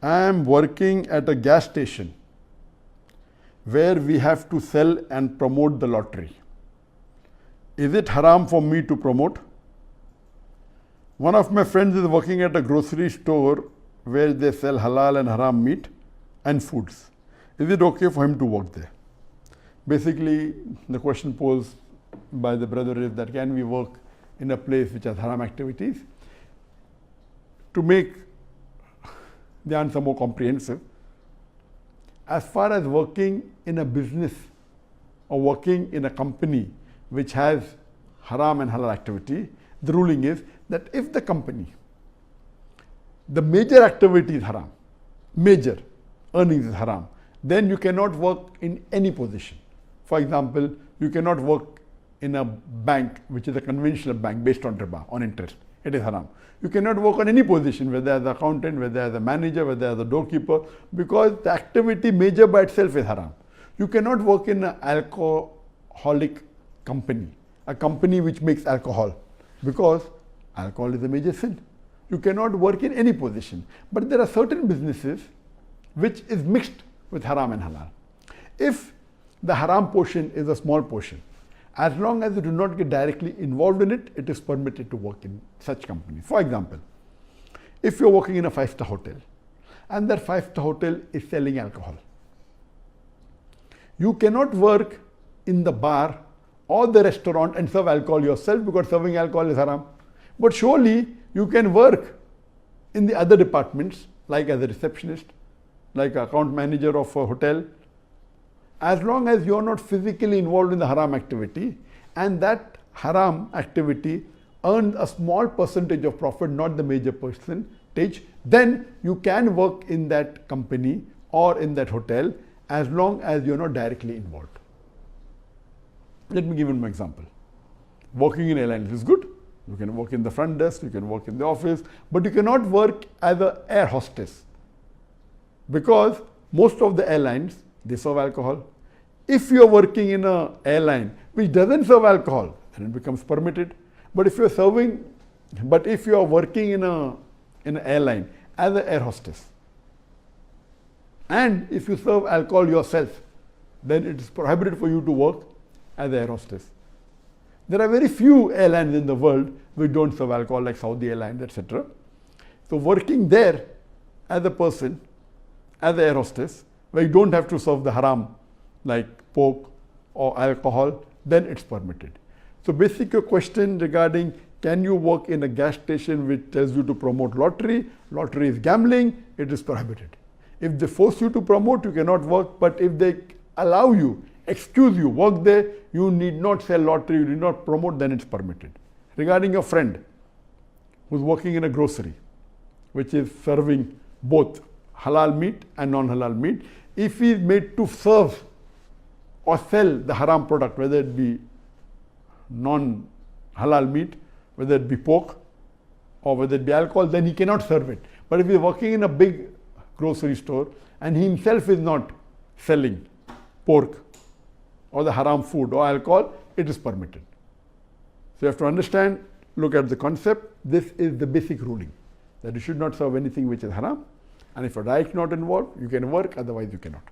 I am working at a gas station where we have to sell and promote the lottery. Is it haram for me to promote? One of my friends is working at a grocery store where they sell halal and haram meat and foods. Is it okay for him to work there? Basically, the question posed by the brother is that can we work in a place which has haram activities? To make the answer more comprehensive, as far as working in a business or working in a company which has haram and halal activity, the ruling is that if the company, the major activity is haram, major earnings is haram, then you cannot work in any position. For example, you cannot work in a bank which is a conventional bank based on riba, on interest. It is haram. You cannot work on any position, whether as an accountant, whether as a manager, whether as a doorkeeper, because the activity major by itself is haram. You cannot work in an alcoholic company, a company which makes alcohol, because alcohol is a major sin. You cannot work in any position. But there are certain businesses which is mixed with haram and halal. If the haram portion is a small portion, as long as you do not get directly involved in it, it is permitted to work in such companies. For example, if you're working in a 5-star hotel and that 5-star hotel is selling alcohol, you cannot work in the bar or the restaurant and serve alcohol yourself, because serving alcohol is haram. But surely you can work in the other departments, like as a receptionist, like an account manager of a hotel, as long as you are not physically involved in the haram activity, and that haram activity earns a small percentage of profit, not the major percentage, then you can work in that company or in that hotel as long as you are not directly involved. Let me give you an example. Working in airlines is good. You can work in the front desk, you can work in the office, but you cannot work as an air hostess, because most of the airlines, they serve alcohol. If you are working in an airline which doesn't serve alcohol, then it becomes permitted. But if you are working in an airline as an air hostess, and if you serve alcohol yourself, then it is prohibited for you to work as an air hostess. There are very few airlines in the world which don't serve alcohol, like Saudi Airlines, etc. So working there as a person, as an air hostess, where you don't have to serve the haram like pork or alcohol, then it's permitted. So basic your question regarding can you work in a gas station which tells you to promote lottery is gambling, it is prohibited. If they force you to promote, you cannot work, but if they allow you, excuse you, work there, you need not sell lottery, you need not promote, then it's permitted. Regarding your friend who's working in a grocery which is serving both halal meat and non-halal meat, if he is made to serve or sell the haram product, whether it be non-halal meat, whether it be pork or whether it be alcohol, then he cannot serve it. But if he is working in a big grocery store and he himself is not selling pork or the haram food or alcohol, it is permitted. So you have to understand, look at the concept. This is the basic ruling, that you should not serve anything which is haram, and if you're directly not involved, you can work, otherwise you cannot.